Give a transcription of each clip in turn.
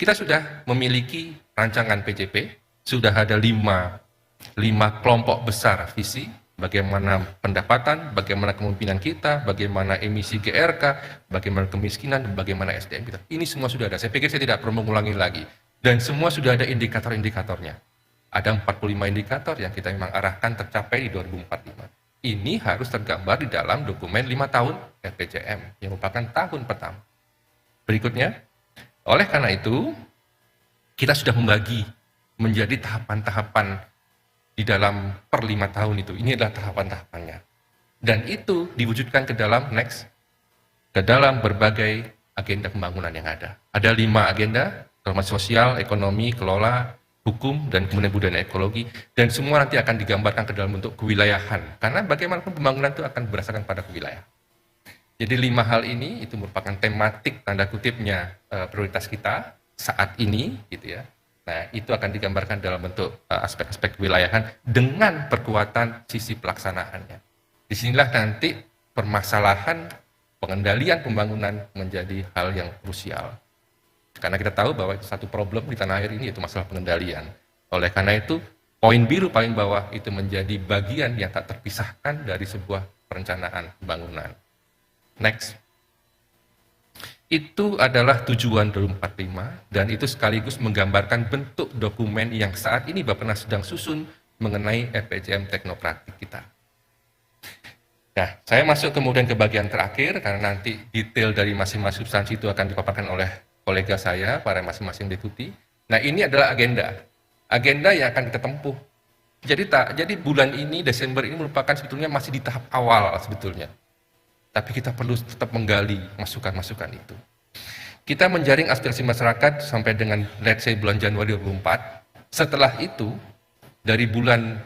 Kita sudah memiliki rancangan PJP, sudah ada lima kelompok besar visi, bagaimana pendapatan, bagaimana kemungkinan kita, bagaimana emisi GRK, bagaimana kemiskinan, dan bagaimana SDM kita. Ini semua sudah ada. Saya pikir saya tidak perlu mengulangi lagi. Dan semua sudah ada indikator-indikatornya. Ada 45 indikator yang kita memang arahkan tercapai di 2045. Ini harus tergambar di dalam dokumen 5 tahun RPJM, yang merupakan tahun pertama. Berikutnya, oleh karena itu, kita sudah membagi menjadi tahapan-tahapan di dalam per 5 tahun itu. Ini adalah tahapan-tahapannya. Dan itu diwujudkan ke dalam ke dalam berbagai agenda pembangunan yang ada. Ada 5 agenda, termasuk sosial, ekonomi, kelola, hukum, dan kemudian budaya dan ekologi. Dan semua nanti akan digambarkan ke dalam bentuk kewilayahan. Karena bagaimanapun pembangunan itu akan berdasarkan pada kewilayahan. Jadi 5 hal ini itu merupakan tematik tanda kutipnya prioritas kita saat ini, gitu ya. Nah, itu akan digambarkan dalam bentuk aspek-aspek kewilayahan dengan perkuatan sisi pelaksanaannya. Disinilah nanti permasalahan pengendalian pembangunan menjadi hal yang krusial. Karena kita tahu bahwa itu satu problem di tanah air ini, yaitu masalah pengendalian. Oleh karena itu, poin biru paling bawah itu menjadi bagian yang tak terpisahkan dari sebuah perencanaan pembangunan. Next. Itu adalah tujuan 2045 dan itu sekaligus menggambarkan bentuk dokumen yang saat ini Bappenas sedang susun mengenai RPJM teknokratik kita. Nah, saya masuk kemudian ke bagian terakhir karena nanti detail dari masing-masing substansi itu akan dipaparkan oleh kolega saya, para masing-masing deputi. Nah, ini adalah agenda. Agenda yang akan kita tempuh. Jadi bulan ini, Desember ini merupakan sebetulnya masih di tahap awal sebetulnya. Tapi kita perlu tetap menggali masukan-masukan itu. Kita menjaring aspirasi masyarakat sampai dengan let's say bulan Januari 2024. Setelah itu, dari bulan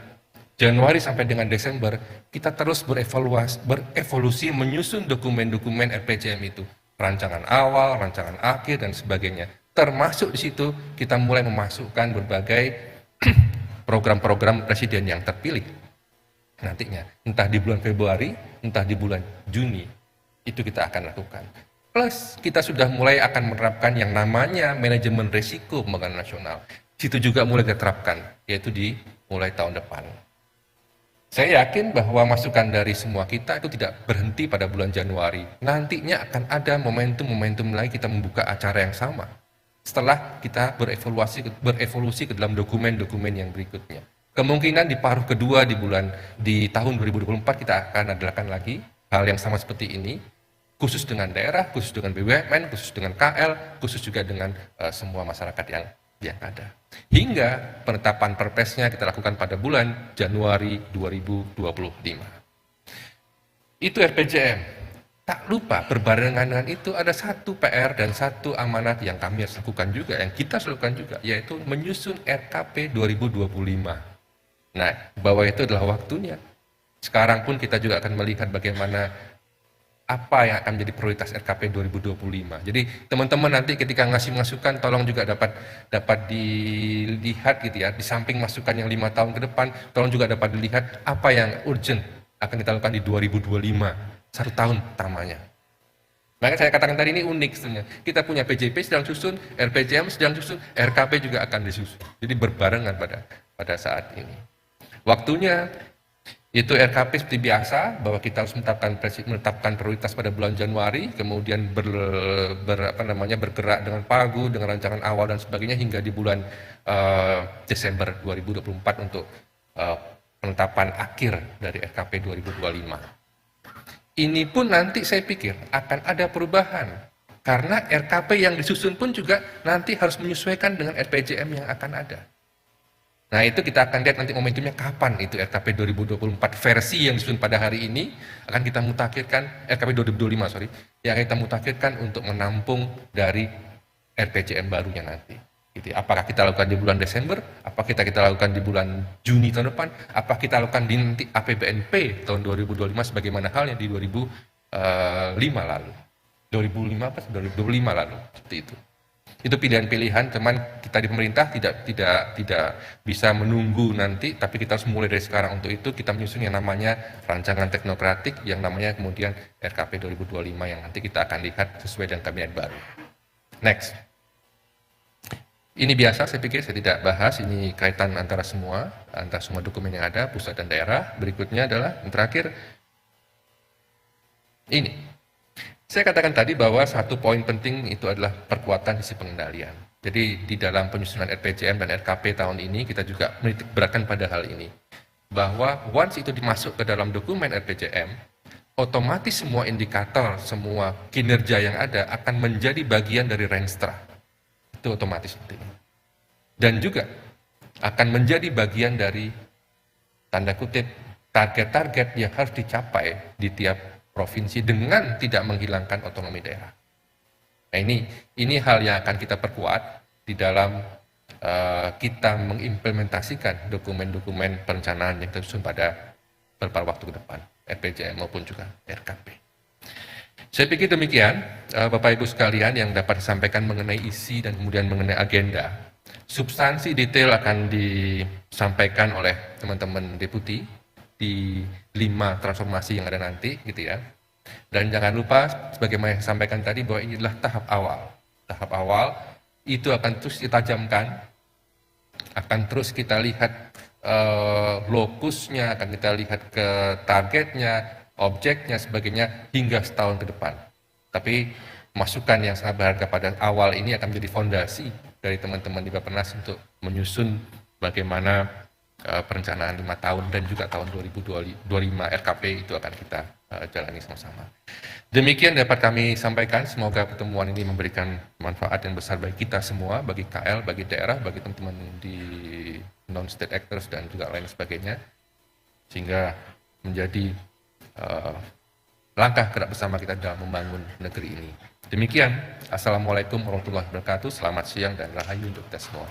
Januari sampai dengan Desember, kita terus berevolusi menyusun dokumen-dokumen RPJM itu. Rancangan awal, rancangan akhir, dan sebagainya. Termasuk di situ kita mulai memasukkan berbagai program-program presiden yang terpilih. Nantinya, entah di bulan Februari, entah di bulan Juni, itu kita akan lakukan. Plus, kita sudah mulai akan menerapkan yang namanya manajemen risiko pembangunan nasional. Situ juga mulai diterapkan, yaitu di mulai tahun depan. Saya yakin bahwa masukan dari semua kita itu tidak berhenti pada bulan Januari. Nantinya akan ada momentum-momentum lagi kita membuka acara yang sama. Setelah kita berevolusi ke dalam dokumen-dokumen yang berikutnya. Kemungkinan di paruh kedua di tahun 2024 kita akan adakan lagi hal yang sama seperti ini, khusus dengan daerah, khusus dengan BUMN, khusus dengan KL, khusus juga dengan semua masyarakat yang ada. Hingga penetapan perpresnya kita lakukan pada bulan Januari 2025. Itu RPJM. Tak lupa berbarengan dengan itu ada satu PR dan satu amanat yang kami harus lakukan juga, yang kita harus lakukan juga, yaitu menyusun RKP 2025. Nah, bahwa itu adalah waktunya. Sekarang pun kita juga akan melihat bagaimana apa yang akan menjadi prioritas RKP 2025. Jadi teman-teman nanti ketika ngasih masukan, tolong juga dapat dilihat gitu ya. Di samping masukan yang 5 tahun ke depan, tolong juga dapat dilihat apa yang urgent akan kita lakukan di 2025, 1 tahun pertamanya. Maka saya katakan tadi ini unik sebenarnya. Kita punya PJP sedang susun, RPJM sedang susun, RKP juga akan disusun. Jadi berbarengan pada saat ini. Waktunya itu RKP seperti biasa bahwa kita harus menetapkan prioritas pada bulan Januari, kemudian bergerak dengan pagu, dengan rancangan awal dan sebagainya hingga di bulan Desember 2024 untuk penetapan akhir dari RKP 2025. Ini pun nanti saya pikir akan ada perubahan karena RKP yang disusun pun juga nanti harus menyesuaikan dengan RPJM yang akan ada. Nah, itu kita akan lihat nanti momentumnya kapan itu RKP 2024 versi yang disusun pada hari ini akan kita mutakhirkan RKP 2025 yang kita mutakhirkan untuk menampung dari RPJM barunya nanti. Gitu ya. Apakah kita lakukan di bulan Desember? Apakah kita lakukan di bulan Juni tahun depan? Apakah kita lakukan di nanti APBNP tahun 2025 sebagaimana halnya di 2005 lalu? 2025 lalu seperti itu. Itu pilihan-pilihan, teman kita di pemerintah tidak bisa menunggu nanti, tapi kita harus mulai dari sekarang. Untuk itu kita menyusun yang namanya rancangan teknokratik, yang namanya kemudian RKP 2025 yang nanti kita akan lihat sesuai dengan kabinet baru. Next. Ini biasa, saya pikir saya tidak bahas, ini kaitan antara semua dokumen yang ada, pusat dan daerah. Berikutnya adalah yang terakhir, ini. Saya katakan tadi bahwa satu poin penting itu adalah perkuatan sisi pengendalian. Jadi di dalam penyusunan RPJM dan RKP tahun ini kita juga menitik beratkan pada hal ini. Bahwa once itu dimasuk ke dalam dokumen RPJM, otomatis semua indikator, semua kinerja yang ada akan menjadi bagian dari Renstra. Itu otomatis seperti ini. Dan juga akan menjadi bagian dari tanda kutip target-target yang harus dicapai di tiap provinsi dengan tidak menghilangkan otonomi daerah. Nah, ini hal yang akan kita perkuat di dalam kita mengimplementasikan dokumen-dokumen perencanaan yang tersusun pada beberapa waktu ke depan, RPJM maupun juga RKP. Saya pikir demikian, Bapak Ibu sekalian yang dapat disampaikan mengenai isi dan kemudian mengenai agenda. Substansi detail akan disampaikan oleh teman-teman deputi di 5 transformasi yang ada nanti, gitu ya. Dan jangan lupa, sebagaimana yang saya sampaikan tadi, bahwa ini adalah tahap awal. Tahap awal itu akan terus ditajamkan, akan terus kita lihat lokusnya, akan kita lihat ke targetnya, objeknya, sebagainya, hingga setahun ke depan. Tapi masukan yang sangat berharga pada awal ini akan menjadi fondasi dari teman-teman di Bappenas untuk menyusun bagaimana perencanaan 5 tahun dan juga tahun 2025 RKP itu akan kita jalani sama-sama. Demikian dapat kami sampaikan, semoga pertemuan ini memberikan manfaat yang besar bagi kita semua, bagi KL, bagi daerah, bagi teman-teman di non-state actors dan juga lain sebagainya, sehingga menjadi langkah gerak bersama kita dalam membangun negeri ini. Demikian, Assalamualaikum warahmatullahi wabarakatuh, selamat siang dan rahayu untuk kita semua.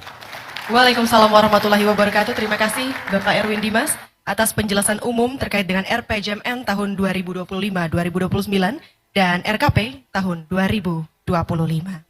Waalaikumsalam warahmatullahi wabarakatuh. Terima kasih Bapak Erwin Dimas atas penjelasan umum terkait dengan RPJMN tahun 2025-2029 dan RKP tahun 2025.